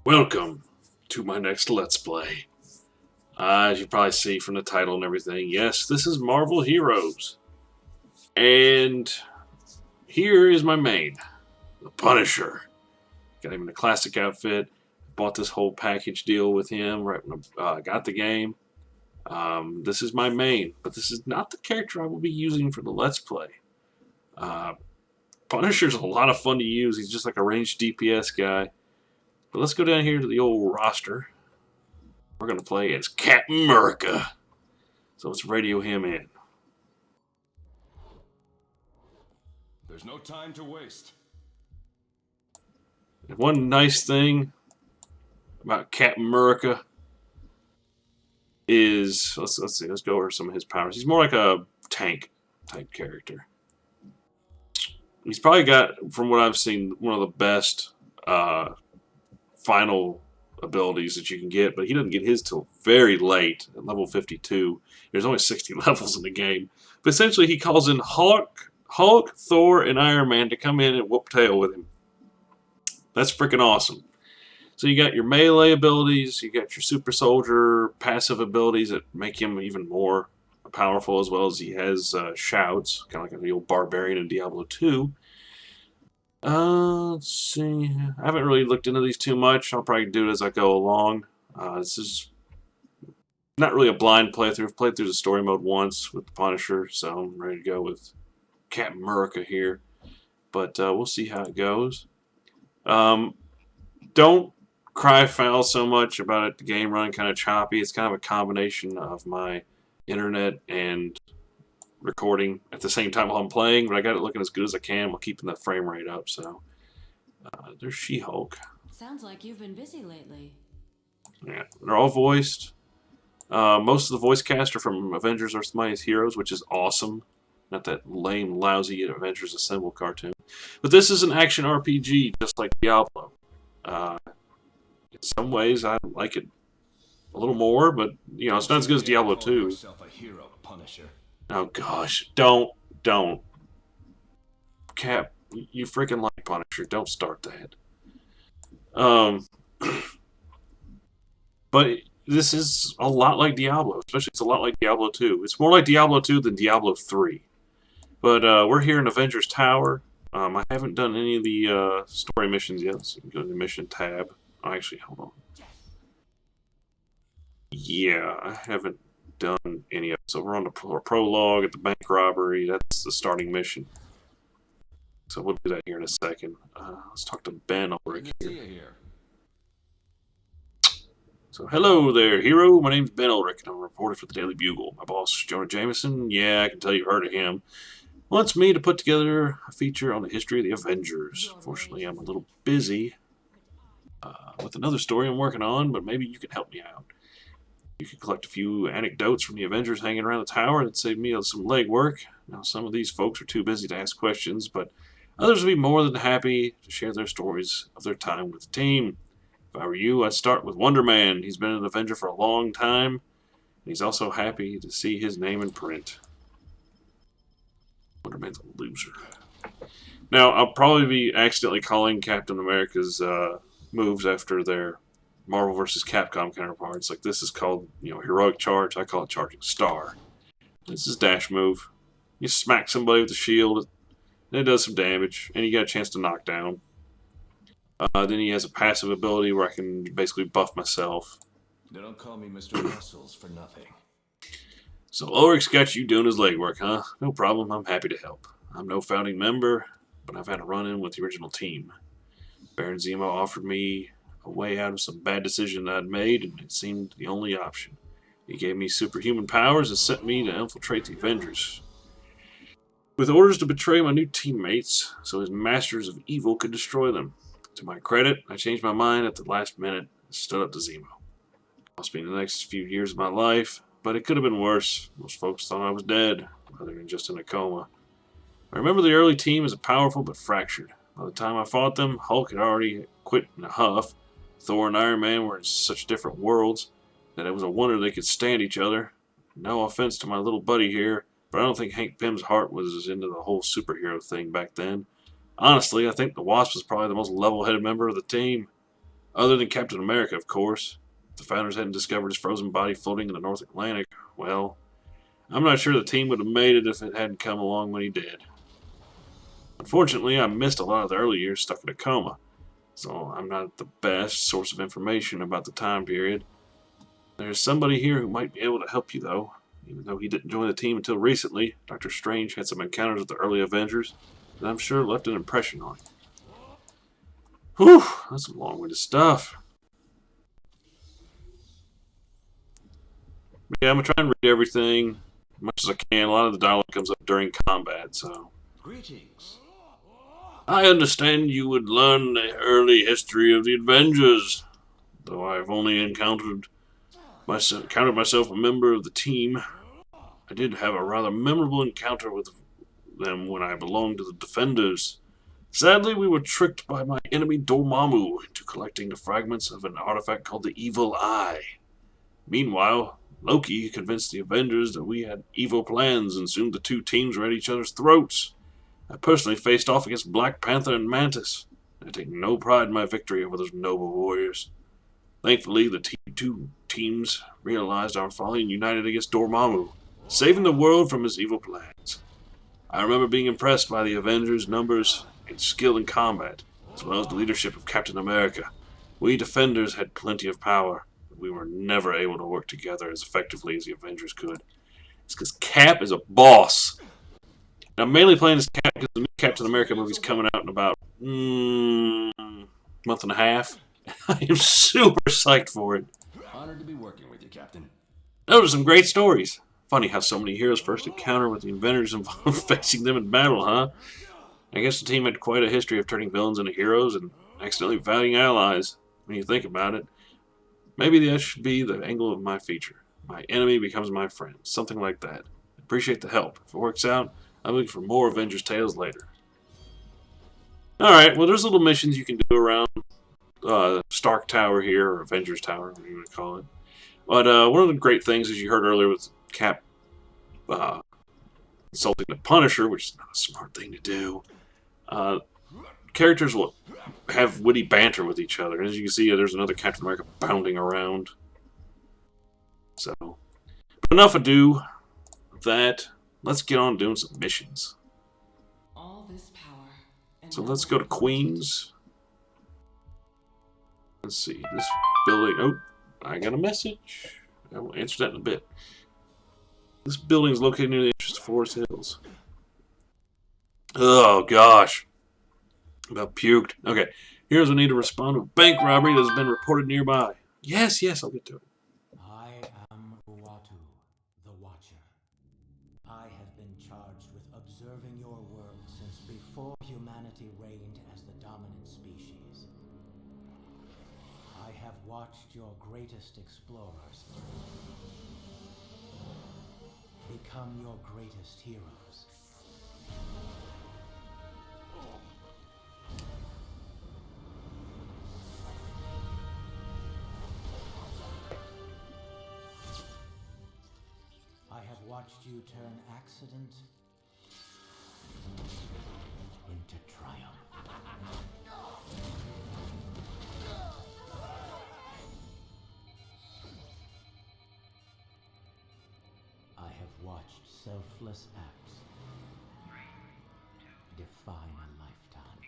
Welcome to my next Let's Play. As you probably see from the title and everything, yes, this is Marvel Heroes. And here is my main, the Punisher. Got him in a classic outfit. Bought this whole package deal with him right when I got the game. This is my main, but this is not the character I will be using for the Let's Play. Uh, Punisher's a lot of fun to use. He's just like a ranged DPS guy. But let's go down here to the old roster. We're going to play as Captain America. So let's radio him in. There's no time to waste. And one nice thing about Captain America is, let's see, let's go over some of his powers. He's more like a tank type character. He's probably got, from what I've seen, one of the best final abilities that you can get, but he doesn't get his till very late at level 52. There's only 60 levels in the game. But essentially he calls in Hulk, Thor, and Iron Man to come in and whoop tail with him. That's freaking awesome. So you got your melee abilities, you got your super soldier passive abilities that make him even more powerful, as well as he has shouts, kind of like the old barbarian in Diablo 2. Let's see. I haven't really looked into these too much. I'll probably do it as I go along. This is not really a blind playthrough. I've played through the story mode once with the Punisher, so I'm ready to go with Captain America here. But we'll see how it goes. Don't cry foul so much about it. The game running kind of choppy. It's kind of a combination of my internet and recording at the same time while I'm playing, but I got it looking as good as I can while keeping the frame rate up. So there's She-Hulk. Sounds like you've been busy lately. Yeah, they're all voiced. Most of the voice cast are from Avengers: Earth's Mightiest Heroes, which is awesome. Not that lame, lousy Avengers Assemble cartoon. But this is an action RPG, just like Diablo. In some ways, I like it a little more, but you know, it's not as good as Diablo 2. Oh gosh, don't. Cap, you freaking like Punisher. Don't start that. But this is a lot like Diablo, especially it's a lot like Diablo 2. It's more like Diablo 2 than Diablo 3. But we're here in Avengers Tower. I haven't done any of the story missions yet, so you can go to the mission tab. Oh, actually, hold on. Yeah, I haven't done any of it. So we're on the prologue at the bank robbery. That's the starting mission. So we'll do that here in a second. Let's talk to Ben Ulrich here. So hello there, hero. My name's Ben Ulrich, and I'm a reporter for the Daily Bugle. My boss, Jonah Jameson, yeah, I can tell you've heard of him, wants me to put together a feature on the history of the Avengers. Unfortunately, I'm a little busy with another story I'm working on, but maybe you can help me out. You can collect a few anecdotes from the Avengers hanging around the tower that save me some legwork. Now, some of these folks are too busy to ask questions, but others would be more than happy to share their stories of their time with the team. If I were you, I'd start with Wonder Man. He's been an Avenger for a long time, and he's also happy to see his name in print. Wonder Man's a loser. Now, I'll probably be accidentally calling Captain America's moves after their Marvel vs. Capcom counterparts. Like this is called, Heroic Charge. I call it Charging Star. This is dash move. You smack somebody with a shield, and it does some damage, and you get a chance to knock down. Then he has a passive ability where I can basically buff myself. They don't call me Mr. Muscles for nothing. So Ulrich's got you doing his legwork, huh? No problem, I'm happy to help. I'm no founding member, but I've had a run-in with the original team. Baron Zemo offered me a way out of some bad decision I'd made, and it seemed the only option. He gave me superhuman powers and sent me to infiltrate the Avengers, with orders to betray my new teammates so his masters of evil could destroy them. To my credit, I changed my mind at the last minute and stood up to Zemo. It cost me the next few years of my life, but it could have been worse. Most folks thought I was dead, rather than just in a coma. I remember the early team as powerful but fractured. By the time I fought them, Hulk had already quit in a huff. Thor and Iron Man were in such different worlds that it was a wonder they could stand each other. No offense to my little buddy here, but I don't think Hank Pym's heart was into the whole superhero thing back then. Honestly, I think the Wasp was probably the most level-headed member of the team. Other than Captain America, of course. If the founders hadn't discovered his frozen body floating in the North Atlantic, well, I'm not sure the team would have made it if it hadn't come along when he did. Unfortunately, I missed a lot of the early years stuck in a coma, so I'm not the best source of information about the time period. There's somebody here who might be able to help you, though. Even though he didn't join the team until recently, Dr. Strange had some encounters with the early Avengers that I'm sure left an impression on him. Whew, that's some long-winded stuff. But yeah, I'm going to try and read everything as much as I can. A lot of the dialogue comes up during combat, so... Greetings. I understand you would learn the early history of the Avengers, though I've only encountered myself a member of the team. I did have a rather memorable encounter with them when I belonged to the Defenders. Sadly, we were tricked by my enemy Dormammu into collecting the fragments of an artifact called the Evil Eye. Meanwhile, Loki convinced the Avengers that we had evil plans, and soon the two teams were at each other's throats. I personally faced off against Black Panther and Mantis. I take no pride in my victory over those noble warriors. Thankfully, the two teams realized our folly and united against Dormammu, saving the world from his evil plans. I remember being impressed by the Avengers' numbers and skill in combat, as well as the leadership of Captain America. We Defenders had plenty of power, but we were never able to work together as effectively as the Avengers could. It's because Cap is a boss. And I'm mainly playing as Cap because the new Captain America movie's coming out in about month and a half. I am super psyched for it. Honored to be working with you, Captain. Those are some great stories. Funny how so many heroes first encounter with the Avengers involved facing them in battle, huh? I guess the team had quite a history of turning villains into heroes and accidentally valuing allies, when you think about it. Maybe that should be the angle of my feature. My enemy becomes my friend. Something like that. Appreciate the help. If it works out, I'm looking for more Avengers tales later. Alright, well there's little missions you can do around Stark Tower here, or Avengers Tower, whatever you want to call it. But one of the great things, as you heard earlier, with Cap insulting the Punisher, which is not a smart thing to do, characters will have witty banter with each other. As you can see, there's another Captain America bounding around. So, but enough ado of that. Let's get on doing some missions. All this power. And So no let's go to one holds Queens. Let's see, this building... Oh, I got a message. I will answer that in a bit. This building is located near the entrance to Forest Hills. Oh, gosh. About puked. Okay, here's a need to respond to a bank robbery that has been reported nearby. Yes, I'll get to it. I am Uatu, the Watcher. I have been charged with observing your world since before humanity reigned as the dominant species. I have watched your greatest explorers become your greatest heroes. I have watched you turn accident into triumph. I have watched selfless acts define a lifetime.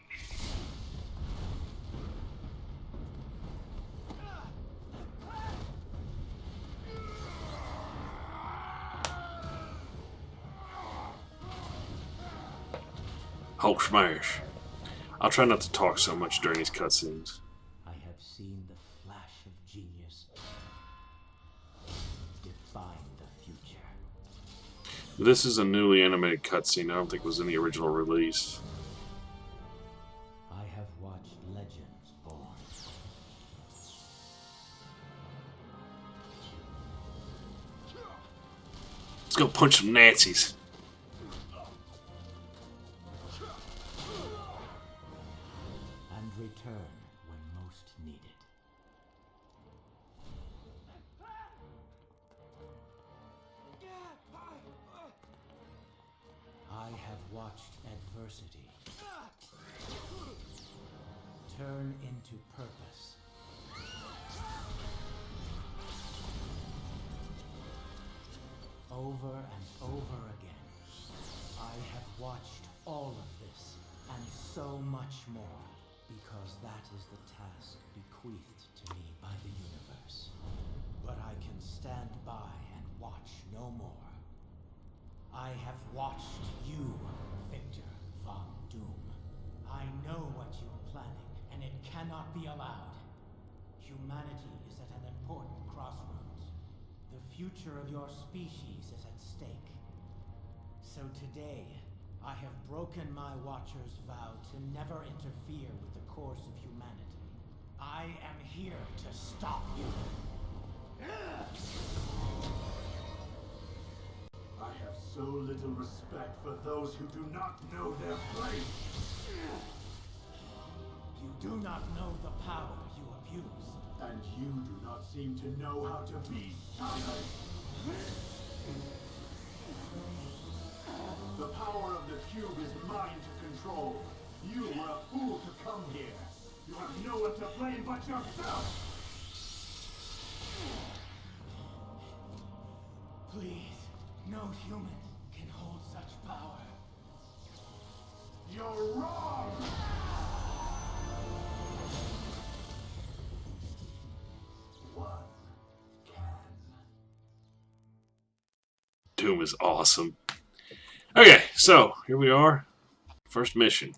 Hulk smash. I'll try not to talk so much during these cutscenes. I have seen the flash of genius define the future. This is a newly animated cutscene. I don't think it was in the original release. I have watched legends born. Let's go punch some Nazis. And return when most needed. I have watched adversity turn into purpose. over and over again. I have watched all of this, and so much more, because that is the task bequeathed to me by the universe. But I can stand by and watch no more. I have watched you, Victor Von Doom. I know what you are planning, and it cannot be allowed. Humanity is at an important crossroads. The future of your species is at stake. So today, I have broken my Watcher's vow to never interfere with the course of humanity. I am here to stop you. I have so little respect for those who do not know their place. You do not know the power you abuse. And you do not seem to know how to be silent. The power of the cube is mine to control. You were a fool to come here. You have no one to blame but yourself. Please, no human can hold such power. You're wrong! One can. Doom is awesome. Okay, so here we are. First mission.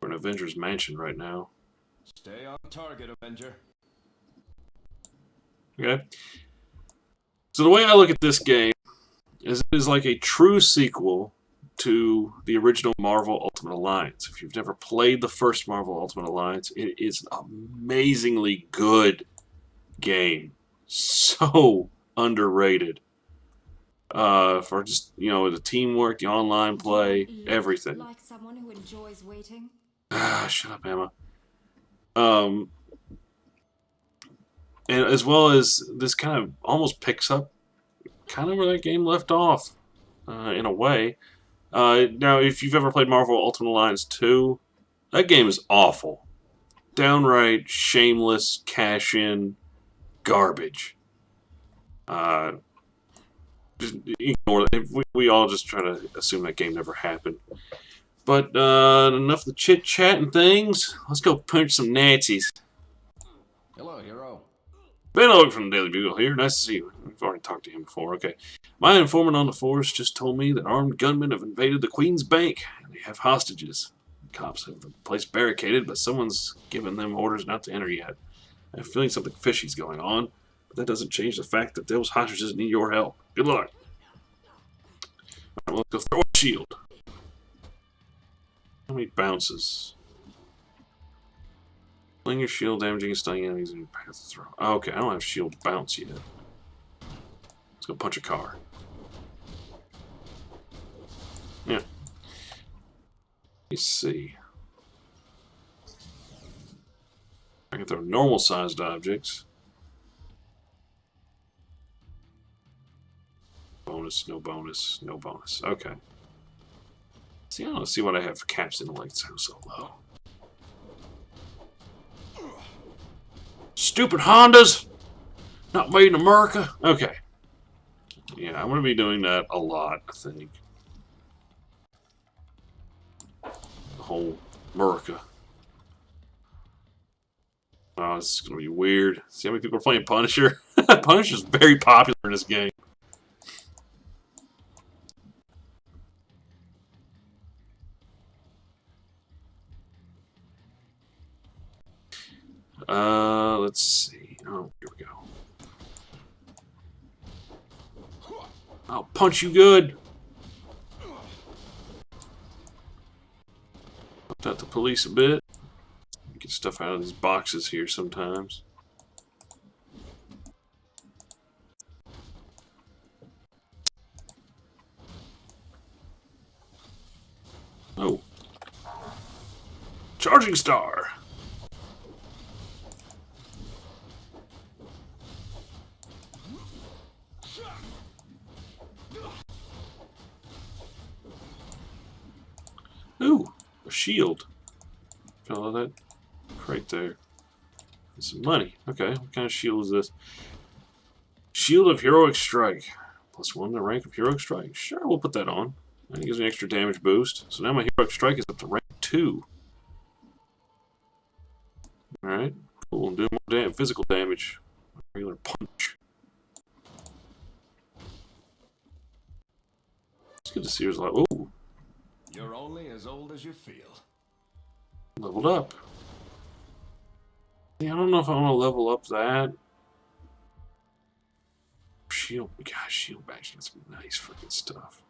We're in Avengers Mansion right now. Stay on target, Avenger. Okay. So the way I look at this game is it is like a true sequel to the original Marvel Ultimate Alliance. If you've never played the first Marvel Ultimate Alliance, it is an amazingly good game. So underrated. For just, you know, the teamwork, the online play, everything. Like someone who enjoys waiting? Shut up, Emma. And as well as this kind of almost picks up kind of where that game left off, in a way. Now, if you've ever played Marvel Ultimate Alliance 2, that game is awful. Downright shameless, cash-in garbage. Just ignore it. We all just try to assume that game never happened. But enough of the chit-chat and things. Let's go punch some Nazis. Hello, hero. Ben Oak from the Daily Bugle here. Nice to see you. We've already talked to him before. Okay. My informant on the force just told me that armed gunmen have invaded the Queen's Bank and they have hostages. The cops have the place barricaded, but someone's given them orders not to enter yet. I have a feeling something fishy's going on, but that doesn't change the fact that those hostages need your help. Good luck. All right, let's go throw a shield. How many bounces? Fling your shield, damaging and stunning enemies in your path to throw. Oh, okay, I don't have shield bounce yet. Let's go punch a car. Yeah. Let's see. I can throw normal sized objects. Bonus, no bonus, no bonus. Okay. See, I don't see what I have for caps in lights so low. Stupid Hondas! Not made in America? Okay. Yeah, I'm going to be doing that a lot, I think. The whole America. Oh, this is going to be weird. See how many people are playing Punisher? Punisher's very popular in this game. Let's see. Oh, here we go. I'll punch you good. Helped out the police a bit. Get stuff out of these boxes here sometimes. Oh. Charging star. Ooh, a shield. Follow that right there. Some money. Okay, what kind of shield is this? Shield of Heroic Strike. +1 to rank of Heroic Strike. Sure, we'll put that on. That gives me an extra damage boost. So now my Heroic Strike is up to rank 2. Alright, cool. I'm doing more physical damage. Regular punch. It's good to see there's a lot. Ooh, You're only as old as you feel. leveled up. Yeah, I don't know if I want to level up that. Shield. Gosh, shield bash. That's some nice freaking stuff.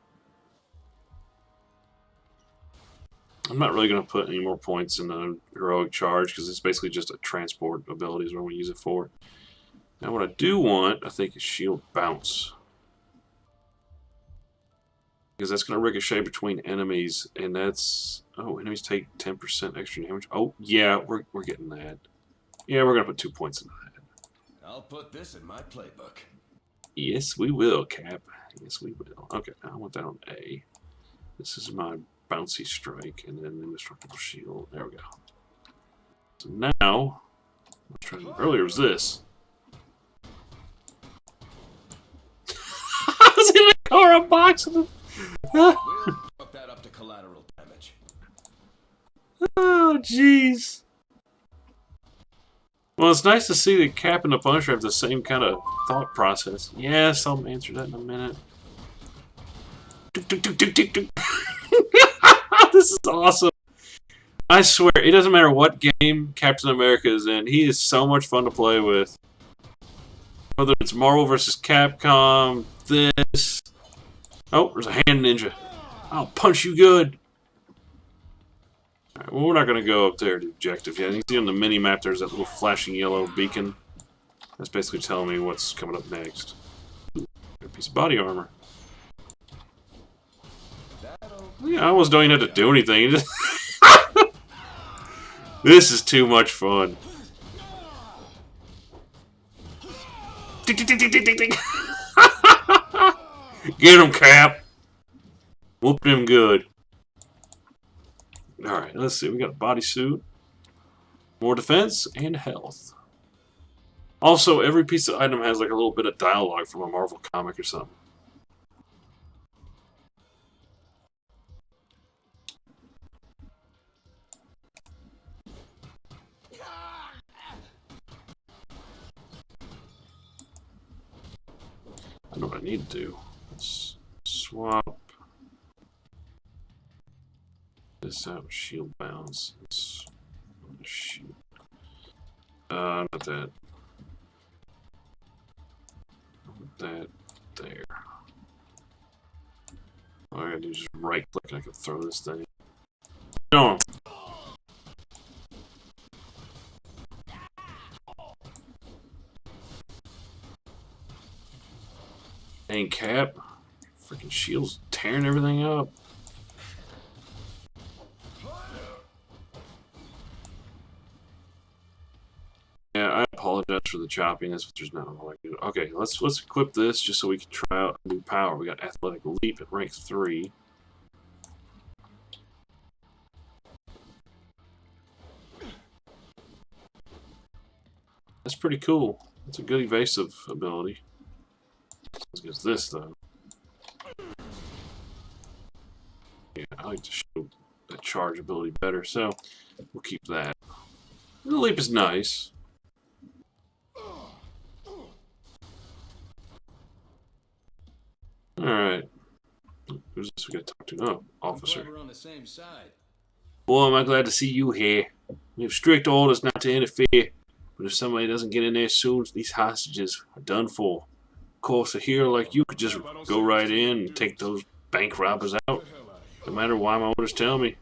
I'm not really going to put any more points in the heroic charge because it's basically just a transport ability is what we use it for. Now what I do want, I think, is shield bounce. Because that's going to ricochet between enemies, and that's... Oh, enemies take 10% extra damage. Oh, yeah, we're getting that. Yeah, we're going to put 2 points into that. I'll put this in my playbook. Yes, we will, Cap. Yes, we will. Okay, now I want that on A. This is my bouncy strike, and then indestructible shield. There we go. So now, what I was trying to do earlier was this. I was in a car unboxing. We'll chalk that up to collateral damage. Oh, jeez. Well, it's nice to see that Cap and the Punisher have the same kind of thought process. Yes, I'll answer that in a minute. This is awesome. I swear, it doesn't matter what game Captain America is in. He is so much fun to play with. Whether it's Marvel vs. Capcom, this... Oh, there's a hand ninja. I'll punch you good. Alright, well, we're not going to go up there to objective yet. You see on the mini-map there's that little flashing yellow beacon. That's basically telling me what's coming up next. Ooh, got a piece of body armor. Yeah, I almost don't even have to do anything. Just this is too much fun. Get him, Cap. Whoop him good. Alright, let's see. We got a bodysuit, more defense, and health. Also, every piece of item has like a little bit of dialogue from a Marvel comic or something. I know what I need to do. Let's swap this out with shield bounce. Let's shoot. Not that. That there. All I gotta do is just right click and I can throw this thing. No. Dang, Cap. Freaking shield's tearing everything up. Yeah, I apologize for the choppiness, but there's nothing I can do. Okay, let's equip this just so we can try out new power. We got Athletic Leap at rank 3. That's pretty cool. It's a good evasive ability. As good as this, though. Yeah, I like to show the charge ability better, so we'll keep that. The leap is nice. Alright. Who's this we gotta talk to? Oh, officer. We're on the same side. Boy, am I glad to see you here. We have strict orders not to interfere, but if somebody doesn't get in there soon, these hostages are done for. Of course, a hero like you could just go right in and take those bank robbers out. No matter why my orders tell me.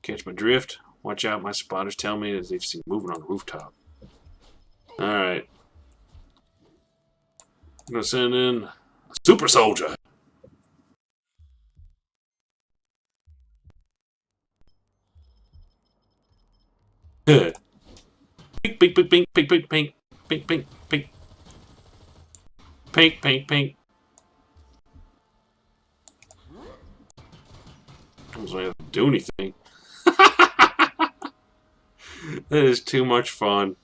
Catch my drift? Watch out, my spotters tell me that they've seen moving on the rooftop. Alright. I'm gonna send in a super soldier. Pink, pink, pink, pink, pink, pink, pink, pink, pink, pink. Pink, pink, pink. I don't have to do anything. That is too much fun.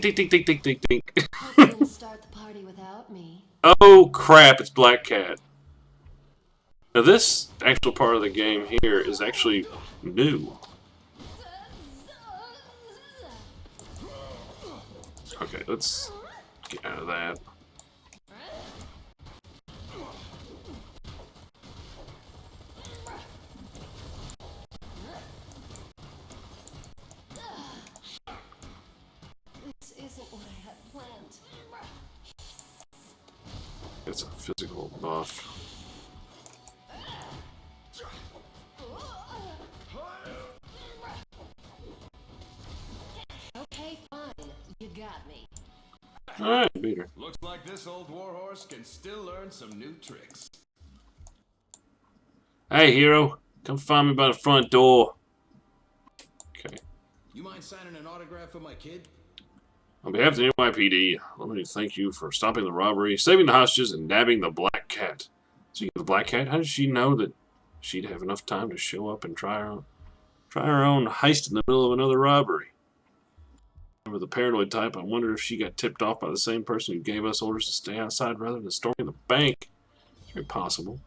dink, dink, dink, dink, dink, dink, dink. Hope you didn't start the party without me. Oh crap, it's Black Cat. Now this actual part of the game here is actually new. Okay, let's get out of that. This isn't what I had planned. It's a physical buff. Okay, fine. You got me. Alright, beat her. Looks like this old warhorse can still learn some new tricks. Hey, hero. Come find me by the front door. Okay. You mind signing an autograph for my kid? On behalf of the NYPD, let me thank you for stopping the robbery, saving the hostages, and nabbing the Black Cat. Speaking of the Black Cat, how did she know that she'd have enough time to show up and try her own heist in the middle of another robbery? Remember the paranoid type, I wonder if she got tipped off by the same person who gave us orders to stay outside rather than storming the bank. It's very possible.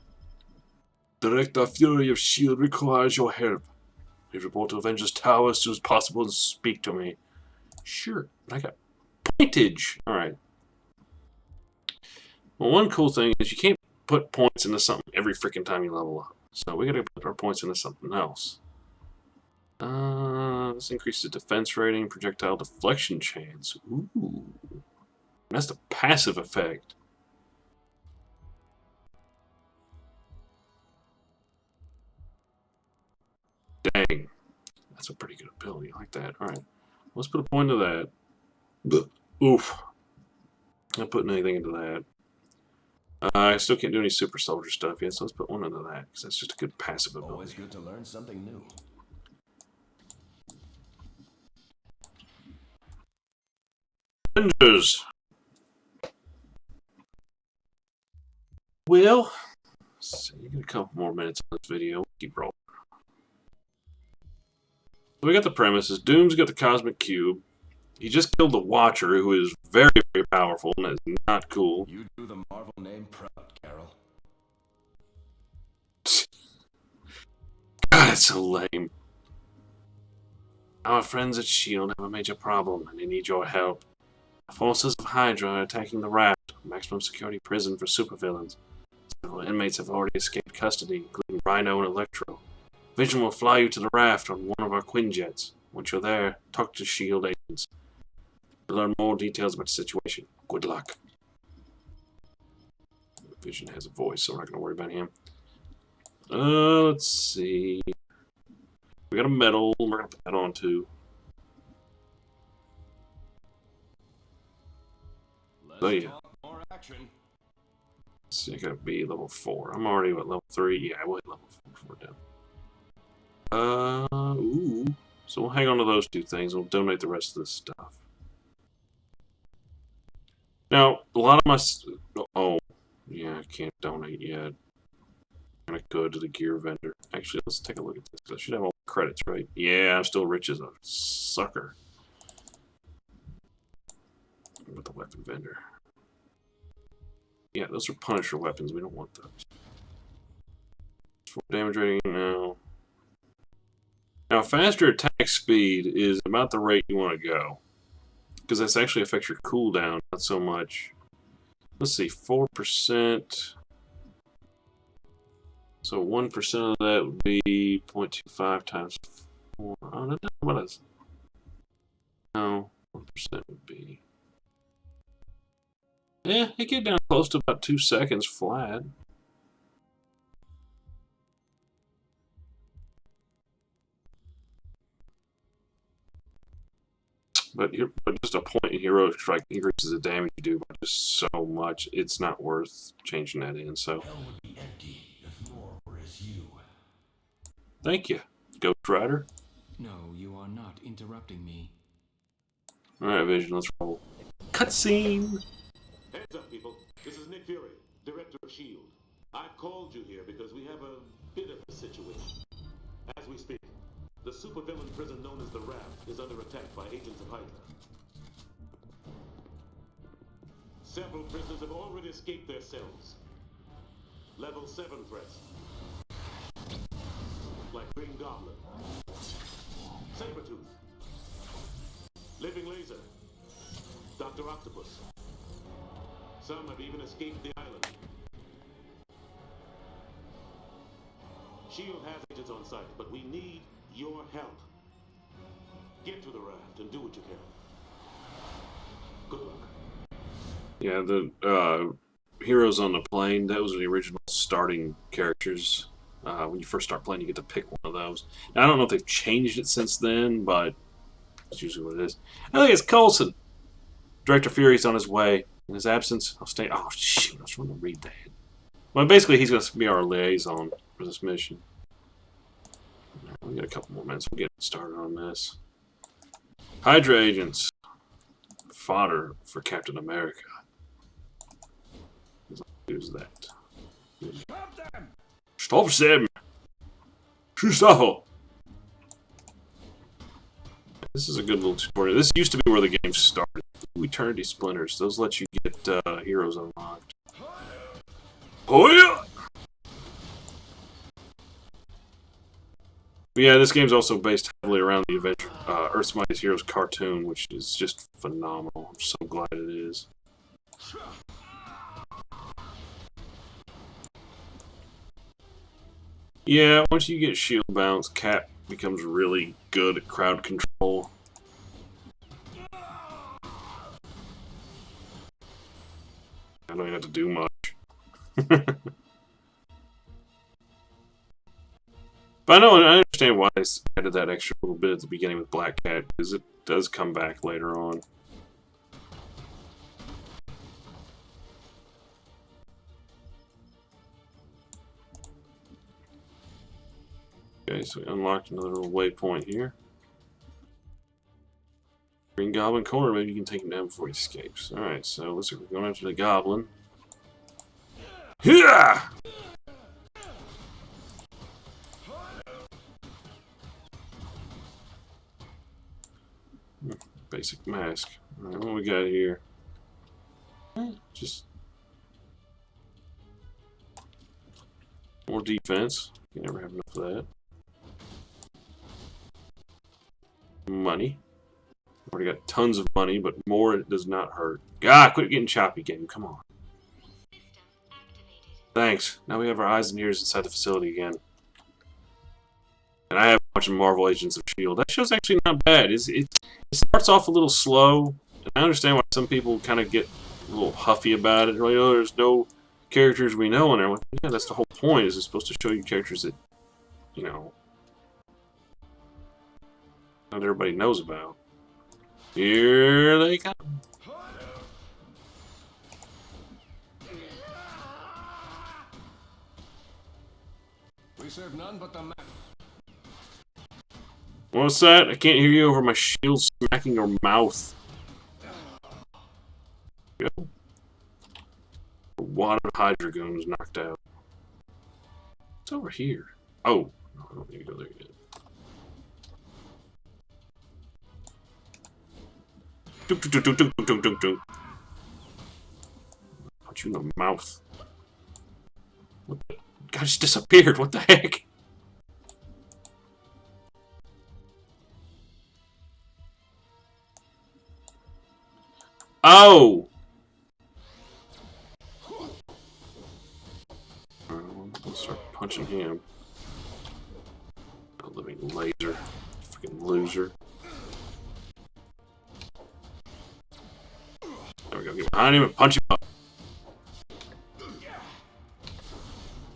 Director Fury of S.H.I.E.L.D. requires your help. Please report to Avengers Tower as soon as possible and speak to me. Sure, but I got pointage. Alright. Well, one cool thing is you can't put points into something every freaking time you level up. So we gotta put our points into something else. This increases defense rating, projectile deflection chance. Ooh. That's the passive effect. Dang. That's a pretty good ability. I like that. Alright. Let's put a point to that. Oof. Not putting anything into that. I still can't do any super soldier stuff yet, so let's put one into that, because that's just a good passive ability. Always good to learn something new. Avengers! Well, let's see, you get a couple more minutes on this video. Keep rolling. So we got the premises. Doom's got the Cosmic Cube. He just killed the Watcher, who is very, very powerful, and that's not cool. You do the Marvel name proud, Carol. God, it's so lame. Our friends at S.H.I.E.L.D. have a major problem, and they need your help. The forces of Hydra are attacking the Raft, a maximum security prison for supervillains. Several inmates have already escaped custody, including Rhino and Electro. Vision will fly you to the Raft on one of our Quinjets. Once you're there, talk to S.H.I.E.L.D. agents. To learn more details about the situation. Good luck. Vision has a voice, so we're not going to worry about him. Let's see. We got a medal. We're going to put that on too. Let's Oh, yeah. talk more action. Let's see, I got to be level 4. I'm already at level 3. Yeah, I will hit level 4 down. Ooh. So we'll hang on to those two things. We'll donate the rest of this stuff. Now, a lot of my... Oh, yeah, I can't donate yet. I'm going to go to the gear vendor. Actually, let's take a look at this. I should have all the credits, right? Yeah, I'm still rich as a sucker. With the weapon vendor. Yeah, those are Punisher weapons. We don't want those. 4 damage rating, no. Now, faster attack speed is about the rate you want to go. Because that's actually affects your cooldown, not so much. Let's see, 4%. So 1% of that would be 0.25 times 4. Oh, no, what is it? No, 1% would be... Yeah, it get down close to about 2 seconds flat. But just a point in Heroic Strike increases the damage you do by just so much. It's not worth changing that in. So, Hell would be empty if more were as you. thank you, Ghost Rider. No, you are not interrupting me. All right, Vision, let's roll. Cutscene. Heads up, people. This is Nick Fury, Director of S.H.I.E.L.D. I've called you here because we have a bit of a situation. As we speak, the supervillain prison known as the Raft is under attack by agents of Hydra. Several prisoners have already escaped their cells. Level 7 threats. Like Green Goblin, Sabretooth, Living Laser, Dr. Octopus. Some have even escaped the island. SHIELD has agents on site, but we need your help. Get to the raft and do what you can. Good luck. Yeah, the heroes on the plane, that was the original starting characters. When you first start playing, you get to pick one of those. Now, I don't know if they've changed it since then, but that's usually what it is. I think it's Coulson. Director Fury's on his way. In his absence, I'll stay. Oh, shoot, I was trying to read that. Well, basically, he's going to be our liaison for this mission. We got a couple more minutes. We'll get started on this. Hydra agents. Fodder for Captain America. Who's that? Stop them! Stop them! Stop! This is a good little tutorial. This used to be where the game started. Ooh, Eternity Splinters. Those let you get heroes unlocked. Oh yeah! But yeah, this game's also based heavily around the Avenger, Earth's Mightiest Heroes cartoon, which is just phenomenal. I'm so glad it is. Yeah, once you get shield bounce, Cap becomes really good at crowd control. I don't even have to do much. But I know, I understand why they added that extra little bit at the beginning with Black Cat, because it does come back later on. Okay, so we unlocked another little waypoint here. Green Goblin corner, maybe you can take him down before he escapes. Alright, so looks like we're going after the Goblin. Yeah! Basic mask. Alright, what we got here? Just more defense. You never have enough of that. Money. Already got tons of money, but more it does not hurt. God, quit getting choppy, game. Come on. Thanks. Now we have our eyes and ears inside the facility again. And I have watching Marvel Agents of S.H.I.E.L.D. That show's actually not bad. It starts off a little slow. And I understand why some people kind of get a little huffy about it. They're like, oh, there's no characters we know in there. Like, yeah, that's the whole point. Is it's supposed to show you characters that, you know, not everybody knows about. Here they come. We serve none but the man. What's that? I can't hear you over my shield smacking your mouth. Go. A wad of Hydra gun was knocked out. It's over here. Oh, no, I don't need to go there yet. Dunk, dunk, dunk, dunk, dunk, dunk, dunk. Punch you in the mouth. What the? God just disappeared. What the heck? Oh! Let's start punching him. A living laser. Freaking loser. There we go. Get behind him and punch him up.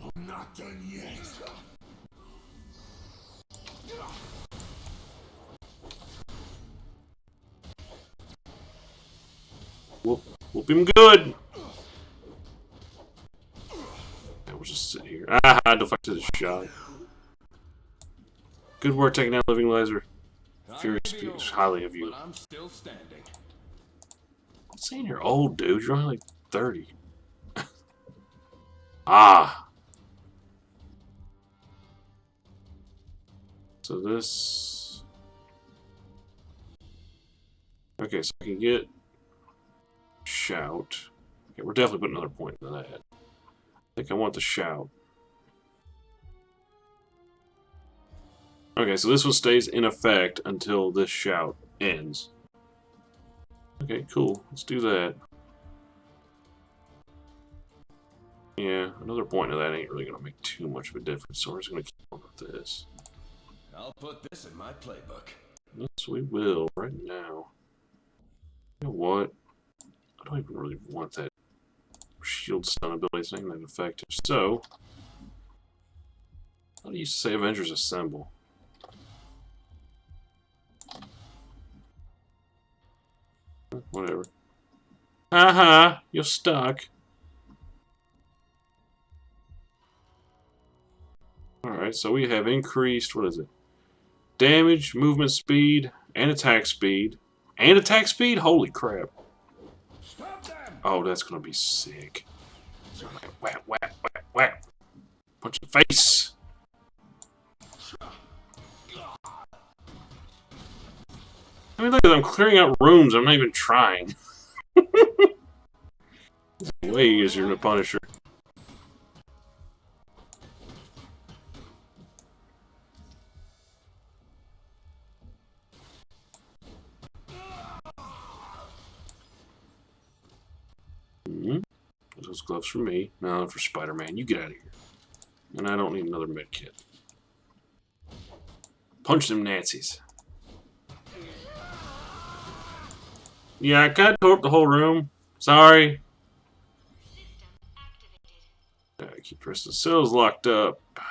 I'm not done yet. Whoop him good. Yeah, we'll just sit here. Ah, I deflected his shot. Good work taking out Living Laser. Fury speaks highly of you. But I'm still standing. I'm saying you're old, dude. You're only like 30. Ah. So this. Okay, so I can get Shout. Okay, we're definitely putting another point into that. I think I want the shout. Okay, so this one stays in effect until this shout ends. Okay, cool. Let's do that. Yeah, another point of that ain't really going to make too much of a difference, so we're just going to keep on with this. I'll put this in my playbook. Yes, we will, right now. You know what? I don't even really want that shield stun ability. It's not even that effective. So, how do you say Avengers Assemble? Whatever. Haha, you're stuck. Alright, so we have increased, what is it? Damage, movement speed, and attack speed. And attack speed? Holy crap. Stop them! Oh, that's gonna be sick. Whack, whack, whack, whack. Punch in the face. I mean, look at them clearing out rooms. I'm not even trying. It's way easier than a Punisher. Those gloves for me. No, for Spider-Man. You get out of here. And I don't need another med kit. Punch them Nazis. Yeah, I kind of tore up the whole room. Sorry. Keep the rest of the cells locked up. I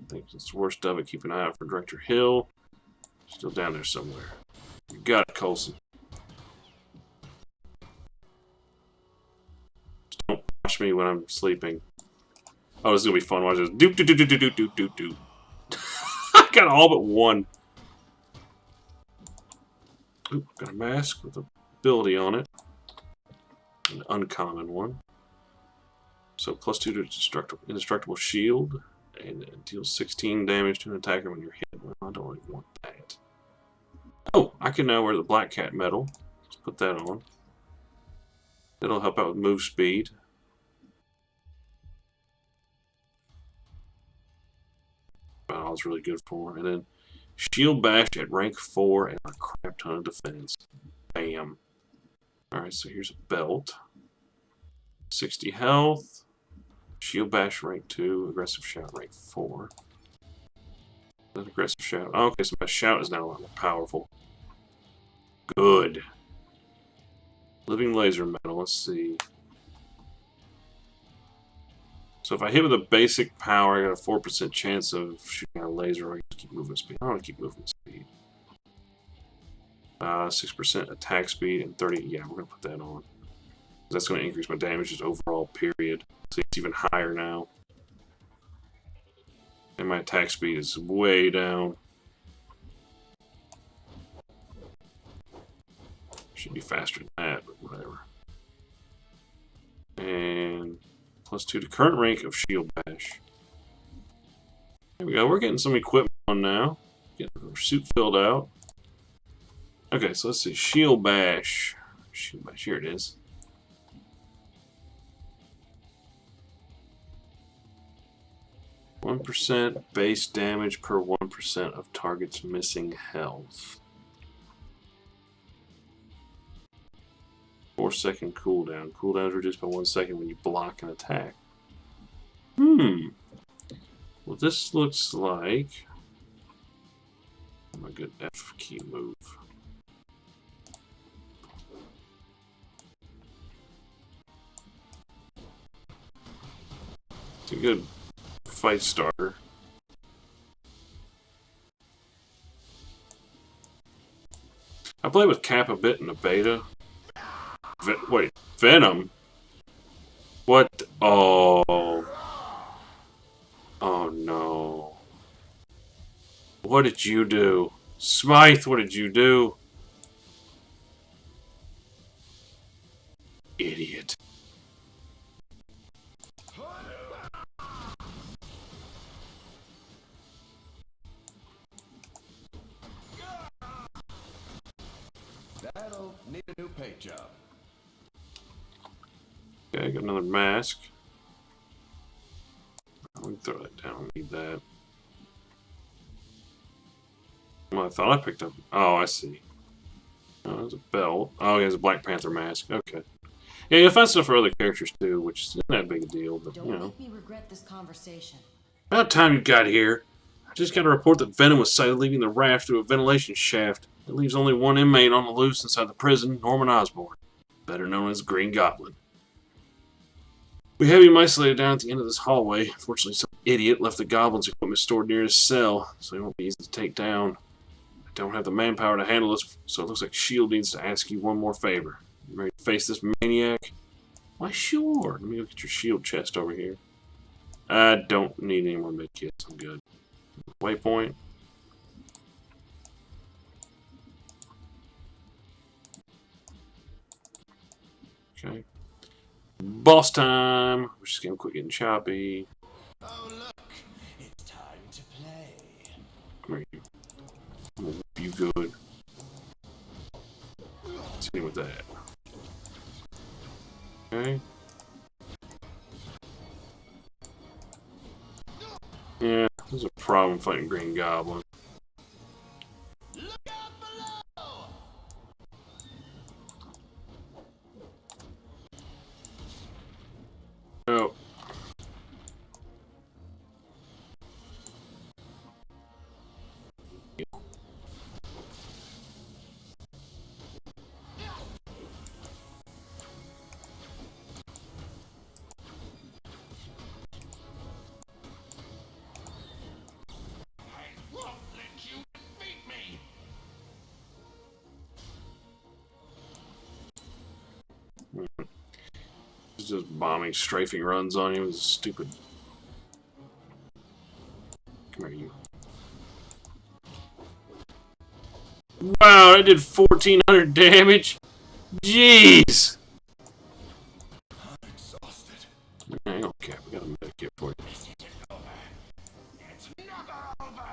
think it's the worst of it. Keep an eye out for Director Hill. Still down there somewhere. You got it, Coulson. Just don't watch me when I'm sleeping. Oh, this is gonna be fun. Watch this. Doop doop doop doop doop doop doop doop. I got all but one. Oop, got a mask with a ability on it. An uncommon one. So +2 to indestructible shield. And it deals 16 damage to an attacker when you're hit. Well, I don't really want that. Oh, I can now wear the Black Cat medal. Let's put that on. It'll help out with move speed. Wow, that's really good for. And then Shield Bash at rank 4 and a crap ton of defense. Bam. Alright, so here's a belt. 60 health. Shield Bash rank 2. Aggressive Shout rank 4. That aggressive shout. Oh, okay, so my shout is now a lot more powerful. Good. Living laser metal. Let's see. So if I hit with a basic power, I got a 4% chance of shooting out a laser. Or I just keep movement speed. I want to keep movement speed. 6% attack speed and 30. Yeah, we're gonna put that on. That's gonna increase my damage just overall. Period. So it's even higher now. And my attack speed is way down. Should be faster than that, but whatever. And +2 to current rank of Shield Bash. There we go. We're getting some equipment on now. Getting our suit filled out. Okay, so let's see. Shield Bash. Shield Bash. Here it is. %, base damage per 1% of target's missing health. 4-second cooldown. Cooldown is reduced by 1 second when you block an attack. Well, this looks like a good F key move. It's a good fight starter. I played with Cap a bit in the beta. Wait, Venom? What? Oh. Oh no. What did you do? Smythe, what did you do? Idiot. That'll need a new paint job. Okay, got another mask. Let me throw that down. Need that. Well, I thought I picked up. Oh, I see. Oh, there's a belt. Oh, he has a Black Panther mask. Okay. Yeah, you'll find stuff for other characters too, which isn't that big a deal, but Don't you know. make me regret this conversation. About time you got here. I just got a report that Venom was sighted leaving the raft through a ventilation shaft. It leaves only one inmate on the loose inside the prison, Norman Osborn, better known as Green Goblin. We have him isolated down at the end of this hallway. Fortunately, some idiot left the Goblin's equipment stored near his cell, so he won't be easy to take down. I don't have the manpower to handle this, so it looks like S.H.I.E.L.D. needs to ask you one more favor. You ready to face this maniac? Why, sure. Let me look at your S.H.I.E.L.D. chest over here. I don't need any more medkits. I'm good. Waypoint. Okay. Boss time. We're just gonna quit getting choppy. Oh, look. It's time to play. Come here. I'm gonna whip you good. Let's hit him with that. Okay. Yeah, there's a problem fighting Green Goblin. Look out below! Oh. I won't let you defeat me! He's just bombing, strafing runs on you. It's stupid. Come here, you. Wow, I did 1,400 damage. Jeez. I'm exhausted. I don't care. We got a medkit for you. Is it over? It's never over!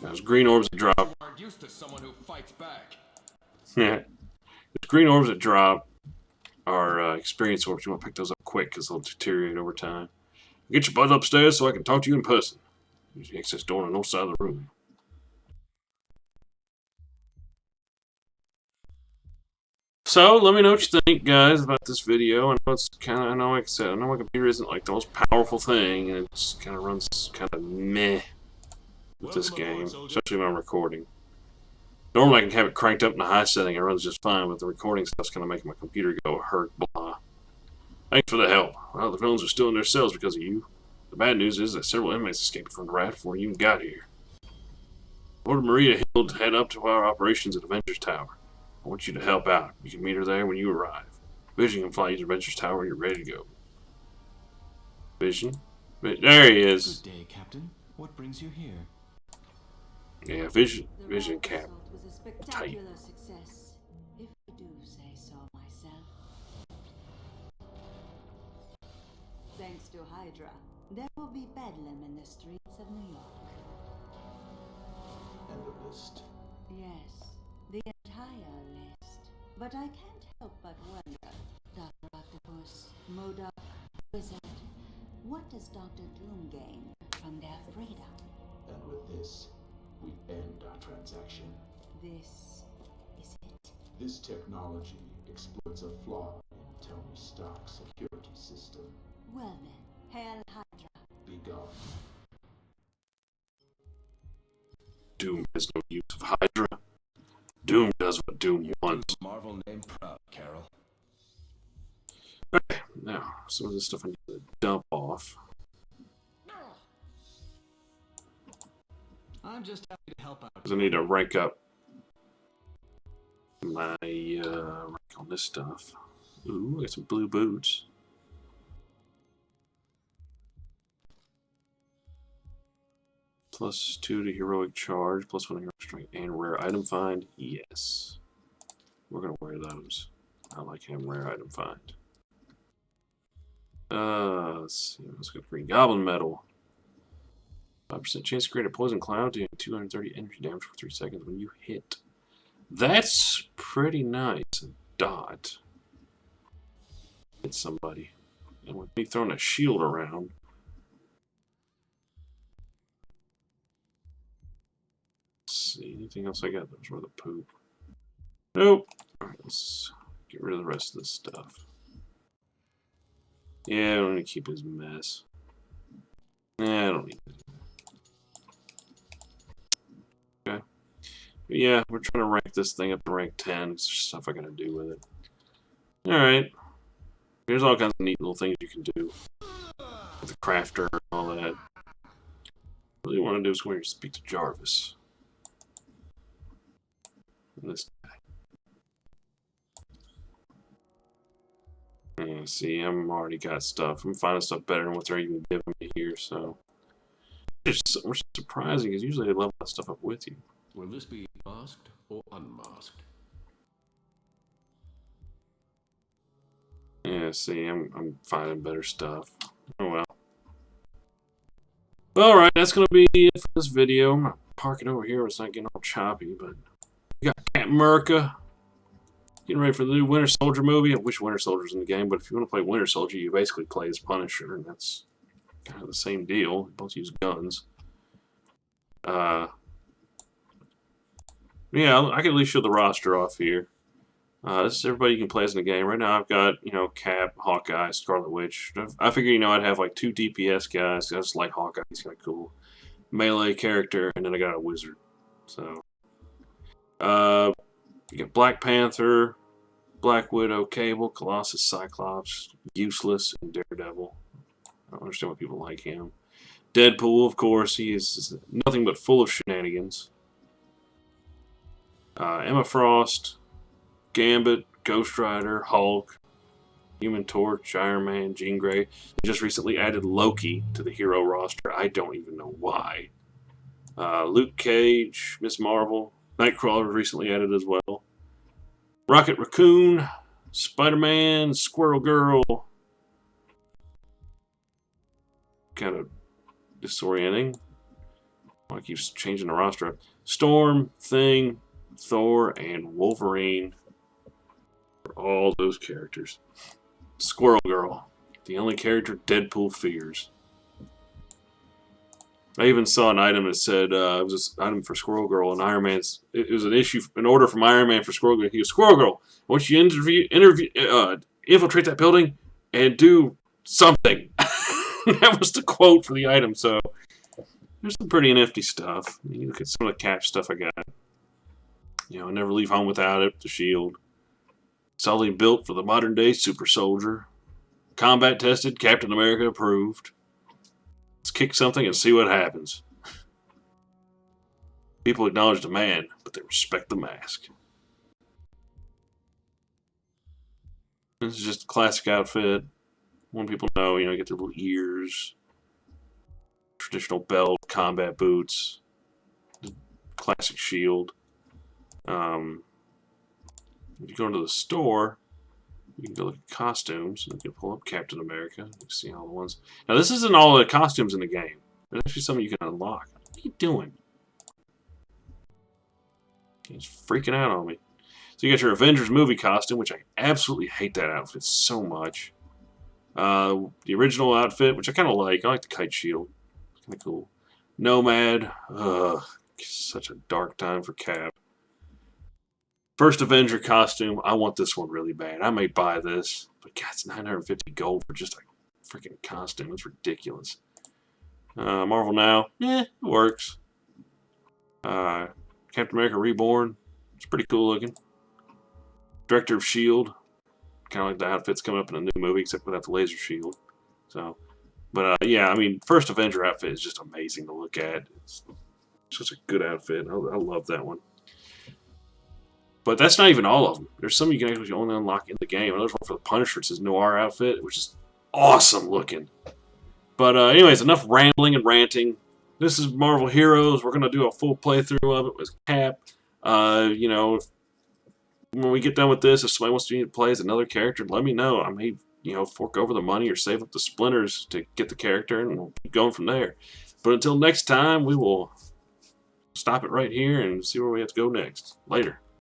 There's green orbs that drop. You aren't used to someone who fights back. Yeah. There's green orbs that drop are experience orbs. You want to pick those up quick because they'll deteriorate over time. Get your butt upstairs so I can talk to you in person. Use the access door on the north side of the room. So let me know what you think, guys, about this video. I know it's kind of, I know, like I said, I know my computer isn't like the most powerful thing, and it kind of runs kind of meh with this game, especially when I'm recording. Normally I can have it cranked up in a high setting, it runs just fine, but the recording stuff's kind of making my computer go hurt, blah. Thanks for the help. Well, the villains are still in their cells because of you. The bad news is that several inmates escaped from the raft before you even got here. Ordered Maria Hill to head up to our operations at Avengers Tower. I want you to help out. You can meet her there when you arrive. Vision can fly you to Avengers Tower when you're ready to go. Vision? There he is. Good day, Captain. What brings you here? Yeah, Vision Cap. was a spectacular success, if I do say so myself. Thanks to Hydra, there will be bedlam in the streets of New York. And the list. Yes, the entire list. But I can't help but wonder, Dr. Octopus, MODOK, Wizard, what does Dr. Doom gain from their freedom? And with this, we end our transaction. This is it. This technology exploits a flaw in Tony Stark's security system. Well then, hail Hydra. Be gone. Doom has no use of Hydra. Doom does what Doom You wants. do the Marvel name proud, Carol. Okay, now, some of this stuff I need to dump off. I'm just happy to help out. Because I need to rank up my rank on this stuff. Ooh, I got some blue boots. +2 to heroic charge, +1 to heroic strength, and rare item find. Yes. We're going to wear those. I like having rare item find. Let's see. Let's go Green Goblin medal. 5% chance to create a poison cloud doing 230 energy damage for 3 seconds when you hit. That's pretty nice. A dot. against somebody. And with me throwing a shield around, let's see, anything else I got? Those were the poop. Nope. Alright, let's get rid of the rest of this stuff. Yeah, I don't need to keep his mess. Nah, I don't need it. Okay. But yeah, we're trying to rank this thing up to rank 10. There's stuff I gotta do with it. Alright. There's all kinds of neat little things you can do. With the crafter and all that. What you want to do is go here and speak to Jarvis. And this guy. Yeah, see, I'm already got stuff. I'm finding stuff better than what they're even giving me here, so. It's surprising, because usually they level that stuff up with you. Will this be masked or unmasked? Yeah, see, I'm finding better stuff. Oh well. Alright, that's gonna be it for this video. I'm gonna park it over here. It's not getting all choppy, but we got Captain America getting ready for the new Winter Soldier movie. I wish Winter Soldier's in the game, but if you want to play Winter Soldier, you basically play as Punisher, and that's kind of the same deal. They both use guns. Yeah, I can at least show the roster off here. This is everybody you can play as in the game. Right now I've got, Cap, Hawkeye, Scarlet Witch. I figure, I'd have like 2 DPS guys. I just like Hawkeye. He's kind of cool. Melee character, and then I got a wizard. So, you got Black Panther, Black Widow, Cable, Colossus, Cyclops, Useless, and Daredevil. I don't understand why people like him. Deadpool, of course. He is nothing but full of shenanigans. Emma Frost, Gambit, Ghost Rider, Hulk, Human Torch, Iron Man, Jean Grey. They just recently added Loki to the hero roster. I don't even know why. Luke Cage, Miss Marvel, Nightcrawler recently added as well. Rocket Raccoon, Spider-Man, Squirrel Girl. Kind of disorienting. I keep changing the roster up. Storm, Thing, Thor, and Wolverine. All those characters. Squirrel Girl, the only character Deadpool fears. I even saw an item that said it was an item for Squirrel Girl, and Iron Man's. It was an order from Iron Man for Squirrel Girl. He goes, Squirrel Girl, I want you to infiltrate that building and do something. That was the quote for the item. So there's some pretty nifty stuff. I mean, you look at some of the Cap stuff I got. Never leave home without it. The shield. Solidly built for the modern day super soldier. Combat tested, Captain America approved. Let's kick something and see what happens. People acknowledge the man, but they respect the mask. This is just a classic outfit. When people know, get their little ears. Traditional belt, combat boots. Classic shield. If you go into the store, you can go look at costumes, and you can pull up Captain America. You can see all the ones. Now, this isn't all the costumes in the game. There's actually some you can unlock. What are you doing? He's freaking out on me. So you got your Avengers movie costume, which I absolutely hate that outfit so much. The original outfit, which I kind of like. I like the kite shield. It's kind of cool. Nomad. Ugh. Such a dark time for Cap. First Avenger costume. I want this one really bad. I may buy this. But God, it's 950 gold for just a freaking costume. It's ridiculous. Marvel Now. It works. Captain America Reborn. It's pretty cool looking. Director of S.H.I.E.L.D. Kind of like the outfit's coming up in a new movie, except without the laser shield. So, but yeah, I mean, First Avenger outfit is just amazing to look at. It's such a good outfit. I love that one. But that's not even all of them. There's some you can actually only unlock in the game. Another one for the Punisher. It's his Noir outfit, which is awesome looking. But anyways, enough rambling and ranting. This is Marvel Heroes. We're going to do a full playthrough of it with Cap. When we get done with this, if somebody wants to play as another character, let me know. I may, fork over the money or save up the splinters to get the character, and we'll keep going from there. But until next time, we will stop it right here and see where we have to go next. Later.